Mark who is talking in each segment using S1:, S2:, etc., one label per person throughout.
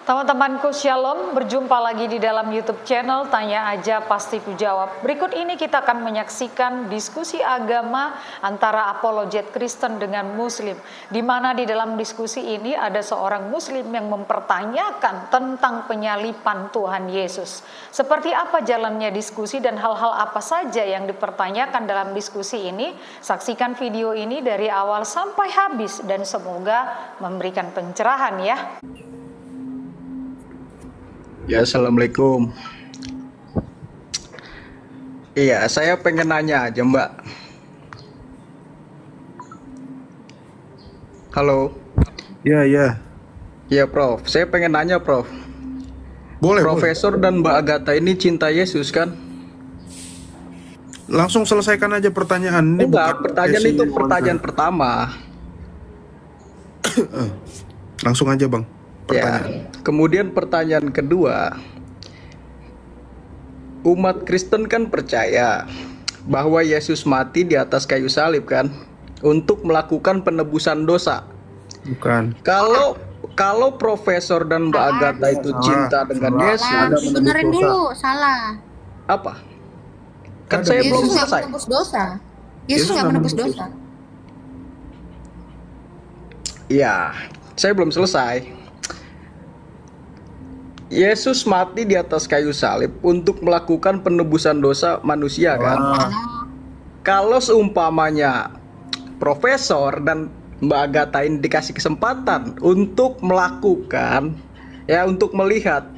S1: Teman-temanku Shalom, berjumpa lagi di dalam YouTube channel Tanya Aja Pasti Ku Jawab. Berikut ini kita akan menyaksikan diskusi agama antara apologet Kristen dengan Muslim, di mana di dalam diskusi ini ada seorang Muslim yang mempertanyakan tentang penyalipan Tuhan Yesus. Seperti apa jalannya diskusi dan hal-hal apa saja yang dipertanyakan dalam diskusi ini? Saksikan video ini dari awal sampai habis dan semoga memberikan pencerahan ya.
S2: Ya, assalamualaikum. Iya, saya pengen nanya aja, Mbak. Halo.
S3: Iya.
S2: Iya, Prof. Saya pengen nanya, Prof.
S3: Boleh.
S2: Profesor dan Mbak Agatha ini cinta Yesus kan?
S3: Langsung selesaikan aja pertanyaan ini.
S2: Enggak, pertanyaan itu pertanyaan pertama.
S3: Langsung aja, Bang. Pertanyaan.
S2: Ya. Kemudian pertanyaan kedua, umat Kristen kan percaya bahwa Yesus mati di atas kayu salib kan untuk melakukan penebusan dosa.
S3: Bukan.
S2: Kalau Profesor dan Mbak Agatha itu cinta dengan Yesus,
S4: benerin dulu, salah.
S2: Apa? Kan saya belum selesai.
S4: Menebus dosa. Yesus nggak menebus dosa.
S2: Iya, saya belum selesai. Yesus mati di atas kayu salib untuk melakukan penebusan dosa manusia kan? Kalau seumpamanya Profesor dan Mbak Agatha ini dikasih kesempatan untuk melakukan, untuk melihat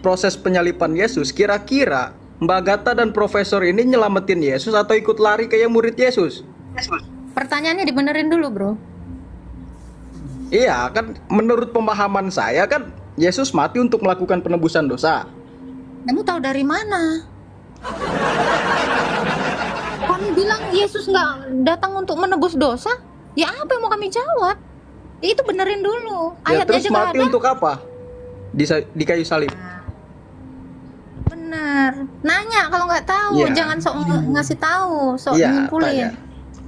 S2: proses penyalipan Yesus, kira-kira Mbak Agatha dan Profesor ini nyelamatin Yesus atau ikut lari kayak murid Yesus?
S4: Pertanyaannya dibenerin dulu, bro.
S2: Iya, kan menurut pemahaman saya kan Yesus mati untuk melakukan penebusan dosa.
S4: Kamu tahu dari mana? Kamu bilang Yesus nggak datang untuk menebus dosa? Ya apa yang mau kami jawab? Ya, itu benerin dulu.
S2: Ya,
S4: Ayatnya
S2: terus
S4: aja
S2: mati
S4: ada.
S2: untuk apa? Di kayu salib.
S4: Bener. Nanya kalau nggak tahu, jangan sok ngasih tahu, sok nyimpulin.
S2: Tanya.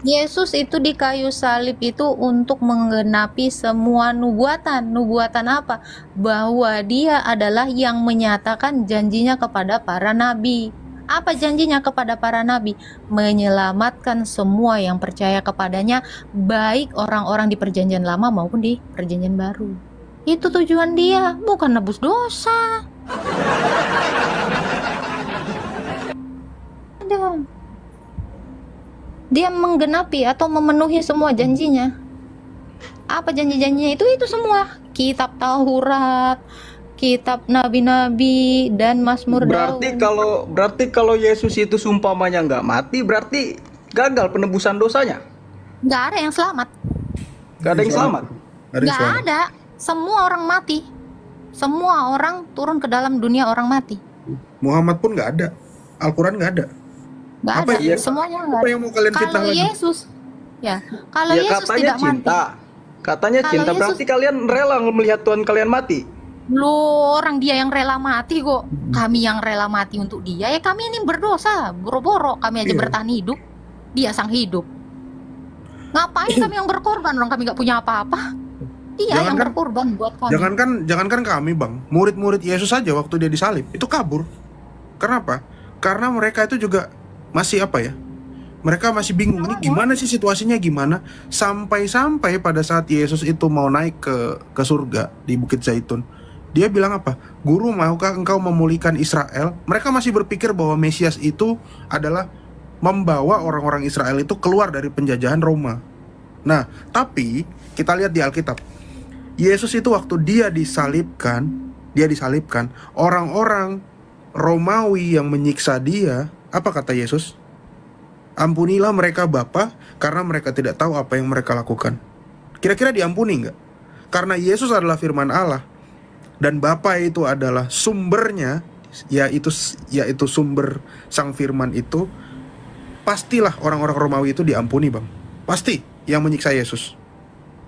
S4: Yesus itu di kayu salib itu untuk menggenapi semua nubuatan. Nubuatan apa? Bahwa dia adalah yang menyatakan janjinya kepada para nabi. Apa janjinya kepada para nabi? Menyelamatkan semua yang percaya kepadanya, baik orang-orang di perjanjian lama maupun di perjanjian baru. Itu tujuan dia, bukan nebus dosa. Dia menggenapi atau memenuhi semua janjinya. Apa janji-janjinya itu semua. Kitab Taurat, kitab nabi-nabi dan Mazmur Daud.
S2: Berarti kalau Yesus itu sumpamanya nggak mati, berarti gagal penebusan dosanya.
S4: Nggak ada yang selamat.
S2: Nggak ada yang selamat.
S4: Nggak ada. Semua orang mati. Semua orang turun ke dalam dunia orang mati.
S3: Muhammad pun nggak ada. Al-Quran nggak ada.
S4: Nggak ada. Semuanya nggak ada.
S3: Apa yang mau kalian fitnah
S4: Kalau
S3: lagi?
S4: Yesus, kalau Yesus
S2: katanya
S4: tidak
S2: cinta.
S4: mati.
S2: Katanya
S4: Kalau
S2: cinta,
S4: Yesus-
S2: berarti kalian rela melihat Tuhan kalian mati.
S4: Lu orang dia yang rela mati kok. Kami yang rela mati untuk dia. Ya kami ini berdosa. Boro-boro kami aja bertahan hidup. Dia sang hidup. Ngapain kami yang berkorban? Orang kami nggak punya apa-apa. Dia yang berkorban buat kami.
S3: Jangankan kami, Bang. Murid-murid Yesus saja waktu dia disalib itu kabur. Kenapa? Karena mereka itu juga masih mereka masih bingung ini gimana sih situasinya gimana, sampai pada saat Yesus itu mau naik ke surga di Bukit Zaitun, dia bilang apa? Guru, maukah engkau memulihkan Israel? Mereka masih berpikir bahwa Mesias itu adalah membawa orang-orang Israel itu keluar dari penjajahan Roma. Nah, tapi kita lihat di Alkitab, Yesus itu waktu dia disalibkan, orang-orang Romawi yang menyiksa dia, apa kata Yesus? Ampunilah mereka Bapa, karena mereka tidak tahu apa yang mereka lakukan. Kira-kira diampuni nggak? Karena Yesus adalah firman Allah, dan Bapa itu adalah sumbernya, yaitu sumber sang firman itu, pastilah orang-orang Romawi itu diampuni, Bang. Pasti yang menyiksa Yesus.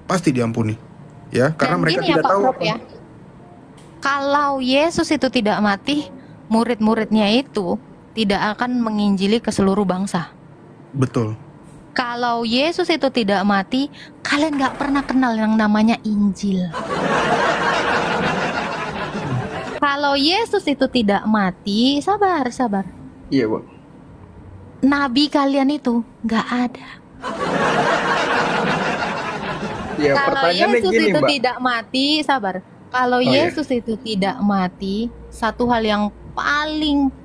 S3: Pasti diampuni. Ya, karena mereka tidak tahu apa.
S4: Kalau Yesus itu tidak mati, murid-muridnya itu tidak akan menginjili ke seluruh bangsa.
S3: Betul.
S4: Kalau Yesus itu tidak mati, kalian gak pernah kenal yang namanya Injil. Kalau Yesus itu tidak mati, sabar.
S2: Iya, Bang.
S4: Nabi kalian itu nggak ada.
S2: Ya,
S4: Kalau
S2: pertanyaannya
S4: Yesus
S2: gini,
S4: itu
S2: Mbak.
S4: tidak mati, sabar. Kalau
S2: iya.
S4: Yesus itu tidak mati, satu hal yang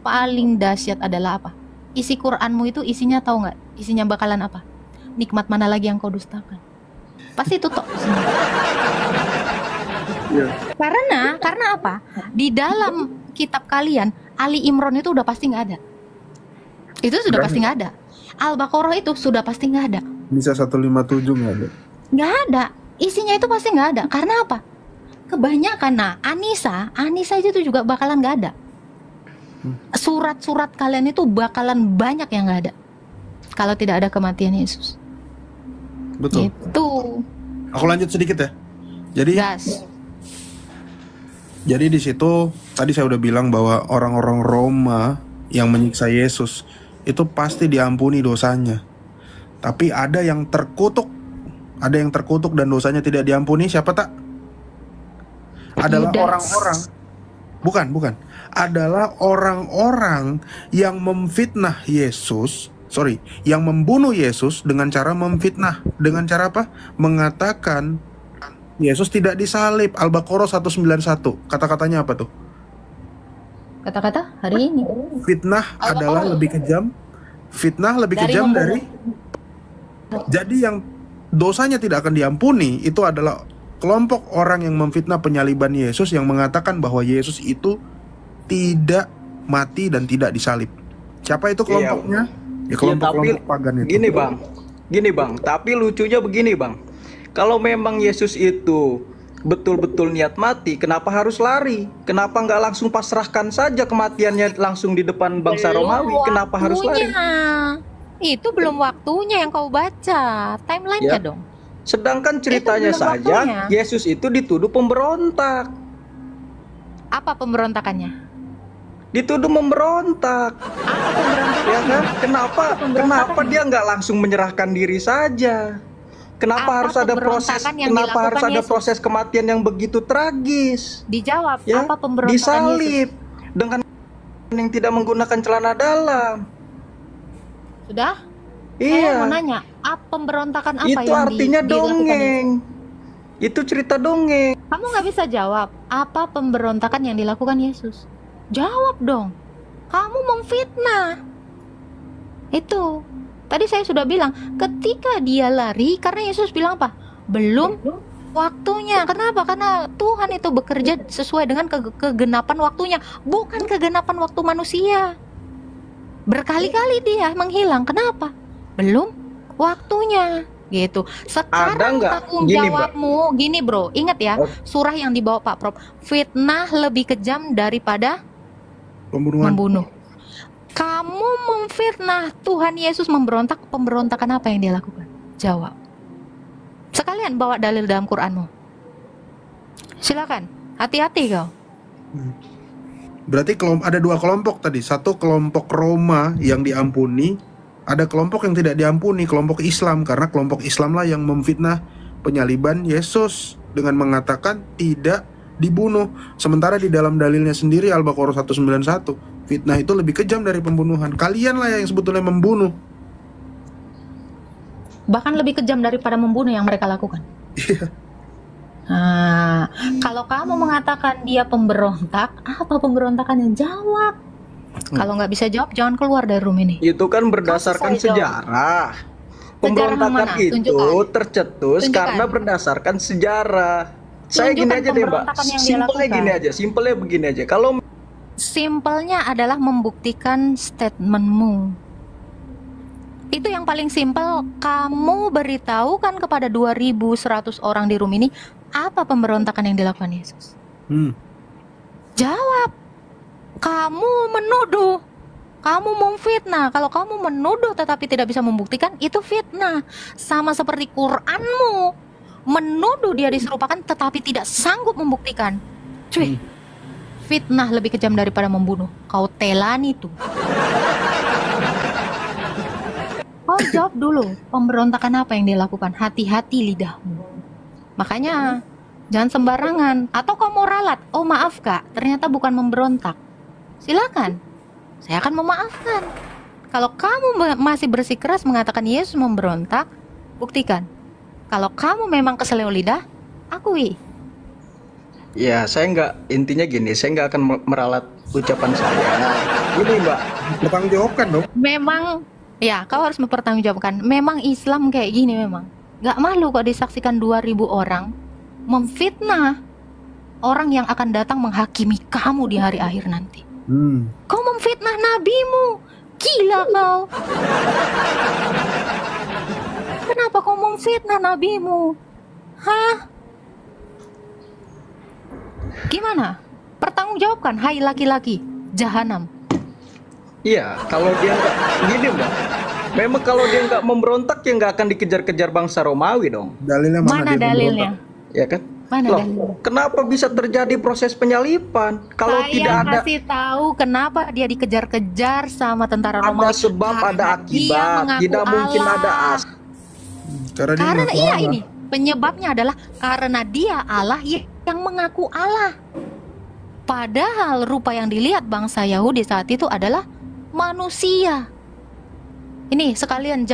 S4: paling dahsyat adalah apa? Isi Quranmu itu isinya tahu nggak? Isinya bakalan apa? Nikmat mana lagi yang kau dustakan? Pasti itu toh.
S2: Iya.
S4: Karena apa? Di dalam kitab kalian, Ali Imran itu udah pasti nggak ada. Itu sudah pasti nggak ada. Al-Baqarah itu sudah pasti nggak ada.
S3: Bisa 157 nggak ada?
S4: Nggak ada. Isinya itu pasti nggak ada. Karena apa? Kebanyakan. Anisa itu juga bakalan nggak ada. Surat-surat kalian itu bakalan banyak yang nggak ada. Kalau tidak ada kematian Yesus.
S3: Betul.
S4: Itu.
S3: Aku lanjut sedikit ya.
S4: Gas.
S3: Jadi di situ tadi saya udah bilang bahwa orang-orang Roma yang menyiksa Yesus itu pasti diampuni dosanya. Tapi ada yang terkutuk dan dosanya tidak diampuni. Siapa tak? Adalah
S4: Yudas.
S3: orang-orang. Bukan. Adalah orang-orang yang memfitnah Yesus. Yang membunuh Yesus dengan cara memfitnah. Dengan cara apa? Mengatakan Yesus tidak disalib. Al-Baqarah 191. Kata-katanya apa tuh?
S4: Kata-kata hari ini.
S3: Fitnah adalah lebih kejam. Fitnah lebih
S4: Dari
S3: kejam
S4: membunuh.
S3: dari. Jadi yang dosanya tidak akan diampuni itu adalah kelompok orang yang memfitnah penyaliban Yesus, yang mengatakan bahwa Yesus itu tidak mati dan tidak disalib. Siapa itu kelompoknya? Ya kelompok-kelompok pagan itu.
S2: Gini bang, tapi lucunya begini bang. Kalau memang Yesus itu betul-betul niat mati, kenapa harus lari? Kenapa nggak langsung pasrahkan saja kematiannya langsung di depan bangsa Romawi? Kenapa harus lari?
S4: Itu belum waktunya yang kau baca. Timeline-nya dong.
S2: Sedangkan ceritanya
S4: Itu belum
S2: saja
S4: waktunya.
S2: Yesus itu dituduh pemberontak.
S4: Apa pemberontakannya?
S2: Dituduh memberontak.
S4: Apa pemberontakan?
S2: Ya kan? Kenapa dia nggak langsung menyerahkan diri saja? Kenapa
S4: Apa
S2: harus ada proses?
S4: pemberontakan yang
S2: Kenapa harus
S4: dilakukan
S2: ada
S4: Yesus?
S2: proses kematian yang begitu tragis?
S4: Dijawab,
S2: Ya,
S4: apa pemberontakan
S2: disalib
S4: Yesus?
S2: dengan yang tidak menggunakan celana dalam.
S4: Sudah? Saya mau
S2: Iya,
S4: nanya, apa pemberontakan apa
S2: itu
S4: yang
S2: artinya
S4: dilakukan Yesus?
S2: dongeng. Itu cerita dongeng.
S4: Kamu nggak bisa jawab, apa pemberontakan yang dilakukan Yesus? Jawab dong. Kamu memfitnah. Itu. Tadi saya sudah bilang, ketika dia lari, karena Yesus bilang apa? Belum waktunya. Kenapa? Karena Tuhan itu bekerja sesuai dengan kegenapan waktunya, bukan kegenapan waktu manusia. Berkali-kali dia menghilang. Kenapa? Belum waktunya. Gitu. Sekarang
S2: Ada nggak?
S4: tanggung
S2: Gini, Mbak.
S4: jawabmu, gini bro, ingat ya, surah yang dibawa Pak Prof. Fitnah lebih kejam daripada
S3: Pembunuhan.
S4: membunuh. Kamu memfitnah Tuhan Yesus, memberontak. Pemberontakan apa yang dia lakukan? Jawab. Sekalian bawa dalil dalam Quranmu. Silakan. Hati-hati kau.
S3: Berarti ada dua kelompok tadi. Satu kelompok Roma yang diampuni, ada kelompok yang tidak diampuni, kelompok Islam. Karena kelompok Islamlah yang memfitnah penyaliban Yesus dengan mengatakan tidak dibunuh. Sementara di dalam dalilnya sendiri Al-Baqarah 191, fitnah itu lebih kejam dari pembunuhan. Kalianlah yang sebetulnya membunuh.
S4: Bahkan lebih kejam daripada membunuh yang mereka lakukan.
S3: Iya.
S4: Nah, kalau kamu mengatakan dia pemberontak, apa pemberontakannya? Jawab. Kalau nggak bisa jawab, jangan keluar dari room ini.
S2: Itu kan berdasarkan
S4: Kasih saya
S2: sejarah.
S4: Sejarah
S2: Pemberontakan
S4: mana?
S2: itu
S4: Tunjukkan.
S2: tercetus
S4: Tunjukkan.
S2: karena berdasarkan sejarah. Saya gini
S4: Tunjukkan
S2: aja deh, Mbak.
S4: pemberontakan yang dia
S2: Simpelnya
S4: lakukan.
S2: gini aja, simpelnya begini aja. Kalau
S4: Simpelnya adalah membuktikan statementmu. Itu yang paling simpel. Kamu beritahukan kepada 2.100 orang di room ini apa pemberontakan yang dilakukan Yesus. Jawab. Kamu menuduh, kamu memfitnah. Kalau kamu menuduh tetapi tidak bisa membuktikan, itu fitnah. Sama seperti Quranmu, menuduh dia diserupakan tetapi tidak sanggup membuktikan. Cuy, fitnah lebih kejam daripada membunuh. Kau telan itu. Kau jawab dulu, pemberontakan apa yang dia lakukan? Hati-hati lidahmu. Makanya Jangan sembarangan. Atau kau mau ralat, oh maaf kak, ternyata bukan memberontak. Silakan, saya akan memaafkan. Kalau kamu masih bersikeras mengatakan Yesus memberontak, buktikan. Kalau kamu memang keseleo lidah, akui.
S2: Ya, intinya gini, saya nggak akan meralat ucapan saya. Gini Mbak,
S3: Bertanggungjawabkan dong.
S4: Memang, ya kau harus mempertanggungjawabkan. Memang Islam kayak gini memang. Gak malu kok disaksikan 2.000 orang memfitnah orang yang akan datang menghakimi kamu di hari akhir nanti. Kau memfitnah nabimu. Gila kau. Kenapa kau memfitnah nabimu? Hah? Gimana? Pertanggungjawabkan, hai laki-laki jahanam.
S2: iya, kalau dia nggak gini Mbak. Memang kalau dia nggak memberontak ya nggak akan dikejar-kejar bangsa Romawi dong.
S3: Dalilnya mana?
S4: Mana
S3: dia
S4: dalilnya?
S2: Ya kan?
S4: Mana
S2: Loh,
S4: dalilnya?
S2: kenapa bisa terjadi proses penyalipan kalau
S4: Saya
S2: tidak ada
S4: kasih tahu kenapa dia dikejar-kejar sama tentara Romawi.
S2: ada sebab, ada
S4: Karena dia
S2: akibat,
S4: mengaku
S2: tidak mungkin
S4: Allah.
S2: ada as.
S3: Karena dia
S4: Karena
S3: mengaku
S4: iya
S3: Allah.
S4: ini penyebabnya adalah karena dia Allah yang mengaku Allah. Padahal rupa yang dilihat bangsa Yahudi saat itu adalah manusia. Ini sekalian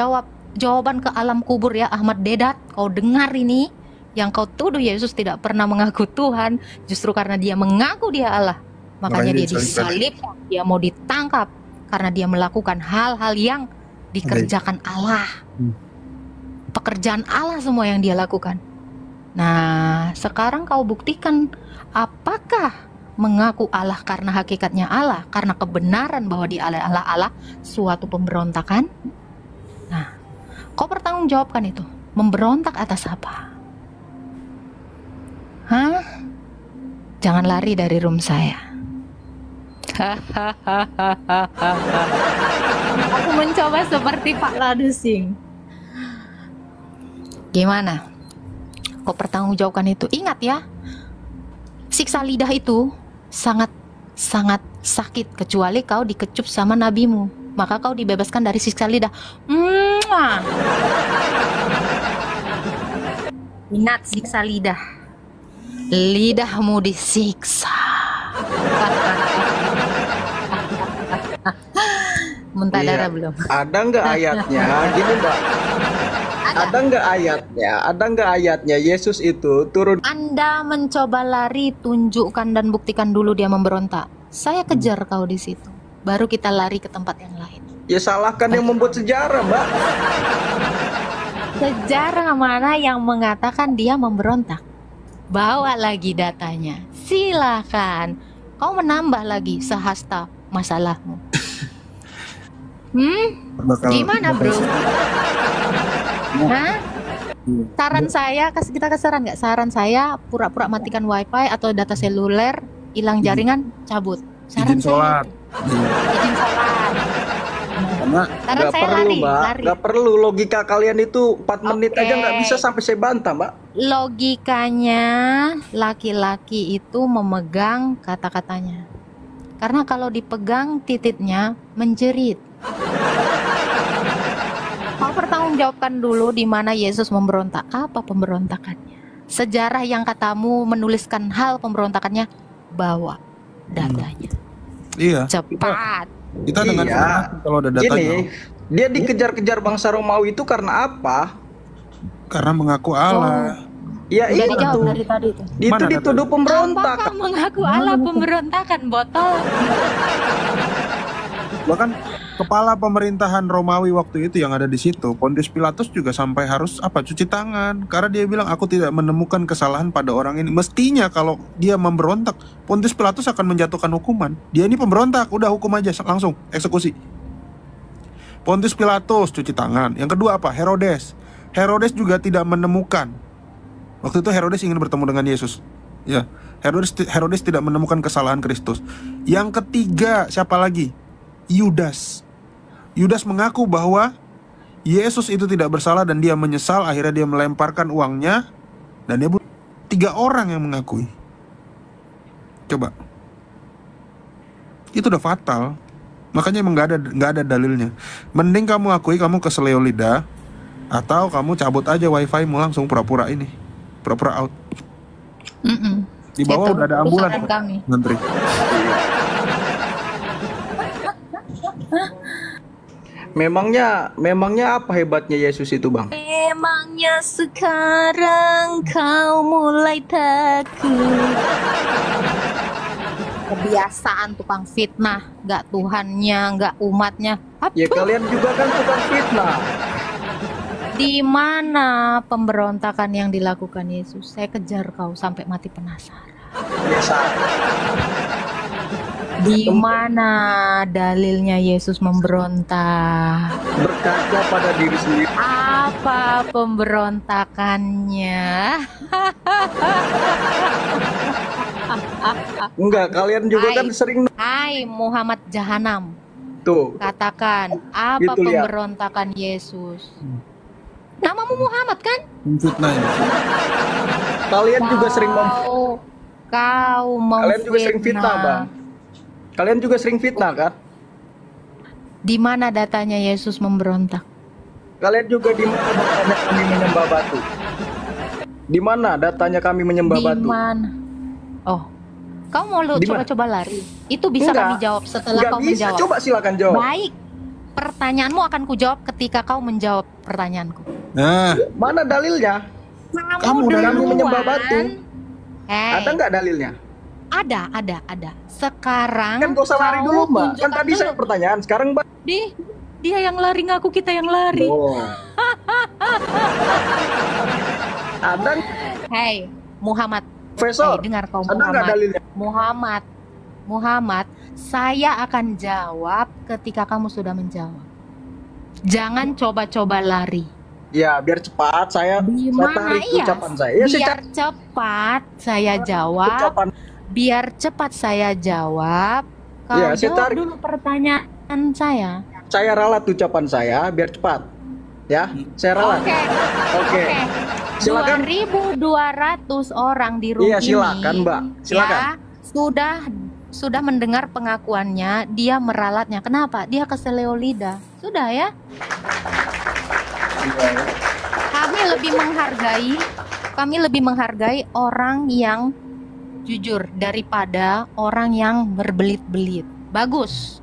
S4: jawaban ke alam kubur ya Ahmad Dedat. Kau dengar ini, yang kau tuduh Yesus tidak pernah mengaku Tuhan, justru karena dia mengaku dia Allah. Makanya dia disalibkan, dia mau ditangkap karena dia melakukan hal-hal yang dikerjakan Allah. Pekerjaan Allah semua yang dia lakukan. Nah, sekarang kau buktikan apakah mengaku Allah karena hakikatnya Allah, karena kebenaran bahwa dia Allah suatu pemberontakan? Nah, kau pertanggungjawabkan itu. Memberontak atas apa? Hah? Jangan lari dari room saya. Aku mencoba seperti Pak Ladusing. Gimana? Kau pertanggungjawabkan itu. Ingat ya, siksa lidah itu sangat sakit kecuali kau dikecup sama nabimu. Maka kau dibebaskan dari siksa lidah. Ingat siksa lidah. Lidahmu disiksa. Muntah darah belum?
S2: Ada nggak ayatnya? Gini Mbak. Ada nggak ayatnya Yesus itu turun?
S4: Anda mencoba lari, tunjukkan dan buktikan dulu dia memberontak. Saya kejar kau di situ. Baru kita lari ke tempat yang lain.
S2: Ya salahkan yang membuat sejarah Mbak.
S4: Sejarah mana yang mengatakan dia memberontak? Bawa lagi datanya. Silakan. Kau menambah lagi sehasta masalahmu. Gimana bro? Hah? Saran saya, kita saran nggak? Saran saya pura-pura matikan wifi atau data seluler, hilang jaringan, cabut. Saran
S3: Izin sholat.
S4: Izin sholat.
S3: Karena
S4: Saran
S2: Nggak
S4: saya
S2: perlu
S4: lari.
S2: Mbak. Nggak perlu, logika kalian itu 4 menit aja nggak bisa sampai saya bantah Mbak.
S4: Logikanya laki-laki itu memegang kata-katanya. Karena kalau dipegang titiknya menjerit. Kau pertanggungjawabkan dulu di mana Yesus memberontak. Apa pemberontakannya? Sejarah yang katamu menuliskan hal pemberontakannya, bawa datanya.
S3: iya,
S4: Cepat.
S3: kita dengan
S2: Iya.
S3: informasi kalau ada datanya.
S2: Gini, dia dikejar-kejar bangsa Romawi itu karena apa?
S3: Karena mengaku Allah.
S2: Ya
S4: Udah
S2: itu.
S4: dijawab dari tadi tuh.
S2: Itu
S3: Mana
S2: dituduh pemberontak.
S4: Apakah mengaku Allah pemberontakan, botol?
S3: Bahkan kepala pemerintahan Romawi waktu itu yang ada di situ, Pontius Pilatus juga sampai harus cuci tangan karena dia bilang aku tidak menemukan kesalahan pada orang ini. Mestinya kalau dia memberontak, Pontius Pilatus akan menjatuhkan hukuman. Dia ini pemberontak, udah hukum aja langsung eksekusi. Pontius Pilatus cuci tangan. Yang kedua apa? Herodes. Herodes juga tidak menemukan. Waktu itu Herodes ingin bertemu dengan Yesus. Ya, Herodes tidak menemukan kesalahan Kristus. Yang ketiga siapa lagi? Yudas. Yudas mengaku bahwa Yesus itu tidak bersalah dan dia menyesal. Akhirnya dia melemparkan uangnya dan dia 3 orang yang mengakui. Coba, itu udah fatal. Makanya emang nggak ada dalilnya. Mending kamu akui kamu keseleo lidah, atau kamu cabut aja wifi mu langsung pura-pura out.
S4: Mm-mm.
S3: Di bawah
S4: Itu
S3: udah ada ambulan
S4: saran kami.
S3: ngantri.
S2: Memangnya apa hebatnya Yesus itu, Bang?
S4: Emangnya sekarang kau mulai takut? Kebiasaan tukang fitnah, nggak Tuhannya, nggak umatnya.
S2: Ya kalian juga kan tukang fitnah.
S4: Di mana pemberontakan yang dilakukan Yesus? Saya kejar kau sampai mati penasaran.
S2: Biasa.
S4: Di mana dalilnya Yesus memberontak?
S2: Berkaca pada diri sendiri.
S4: Apa pemberontakannya?
S2: Enggak, kalian juga kan sering
S4: Hai Muhammad Jahanam,
S2: tuh.
S4: katakan apa
S2: Gitu, lihat.
S4: pemberontakan Yesus? Namamu Muhammad kan?
S3: Fitnah ya.
S2: Kalian juga sering
S4: Kau
S2: Kalian juga sering fitnah, Bang. Kalian juga sering fitnah kan?
S4: Di mana datanya Yesus memberontak?
S2: Kalian juga di mana datanya kami menyembah batu? Di mana datanya kami menyembah
S4: Di
S2: batu?
S4: mana? Oh, kau mau
S2: Di mana?
S4: coba-coba lari? Itu bisa
S2: Enggak.
S4: kami jawab setelah
S2: Enggak
S4: kau
S2: bisa,
S4: menjawab.
S2: coba silakan jawab.
S4: Baik, pertanyaanmu akan kujawab ketika kau menjawab pertanyaanku.
S3: Nah,
S2: Mana dalilnya?
S3: Kamu
S2: dan kami
S4: duluan.
S2: menyembah batu.
S4: Hei,
S2: Ada nggak dalilnya?
S4: ada. Sekarang
S2: Kan gak usah lari
S4: kau
S2: dulu, Mbak. Kan
S4: tunjukkan
S2: tadi saya
S4: dulu.
S2: pertanyaan, sekarang Mbak.
S4: Dia yang lari ngaku kita yang lari.
S2: Oh. Ada
S4: Hei, Muhammad.
S2: Profesor?
S4: Dengar kau
S2: Ada nggak
S4: Muhammad.
S2: dalilnya?
S4: Muhammad, saya akan jawab ketika kamu sudah menjawab. Jangan coba-coba lari.
S2: Ya, biar cepat saya
S4: Gimana
S2: tarik
S4: iya?
S2: ucapan saya. Ya,
S4: Biar cepat saya jawab.
S2: ucapan.
S4: Biar cepat saya jawab. Kau
S2: Ya, saya
S4: jawab
S2: tarik.
S4: dulu pertanyaan saya.
S2: Saya ralat ucapan saya biar cepat. Ya, saya ralat. Oke. Silakan.
S4: 2.200 orang di room
S2: Iya,
S4: ini.
S2: silakan, Mbak. Silakan.
S4: Ya, sudah mendengar pengakuannya, dia meralatnya. Kenapa? Dia keseleo lidah. Sudah ya. Kami lebih menghargai orang yang jujur daripada orang yang berbelit-belit. Bagus.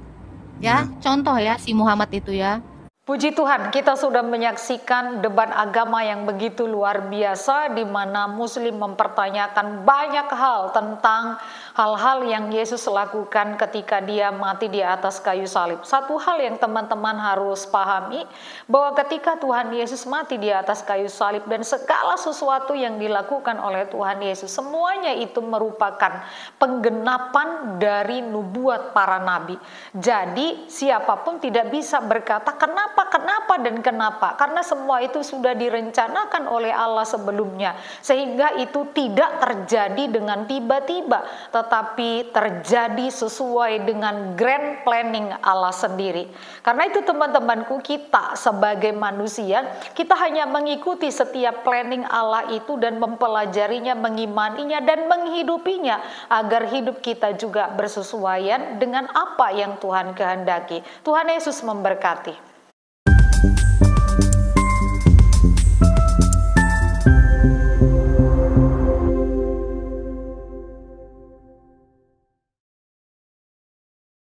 S4: Ya, contoh ya si Muhammad itu ya.
S1: Puji Tuhan, kita sudah menyaksikan debat agama yang begitu luar biasa di mana Muslim mempertanyakan banyak hal tentang hal-hal yang Yesus lakukan ketika dia mati di atas kayu salib. Satu hal yang teman-teman harus pahami, bahwa ketika Tuhan Yesus mati di atas kayu salib dan segala sesuatu yang dilakukan oleh Tuhan Yesus, semuanya itu merupakan penggenapan dari nubuat para nabi. Jadi siapapun tidak bisa berkata kenapa, karena semua itu sudah direncanakan oleh Allah sebelumnya, sehingga itu tidak terjadi dengan tiba-tiba, tetapi terjadi sesuai dengan grand planning Allah sendiri. Karena itu teman-temanku, kita sebagai manusia, kita hanya mengikuti setiap planning Allah itu dan mempelajarinya, mengimaninya dan menghidupinya, agar hidup kita juga bersesuaian dengan apa yang Tuhan kehendaki. Tuhan Yesus memberkati.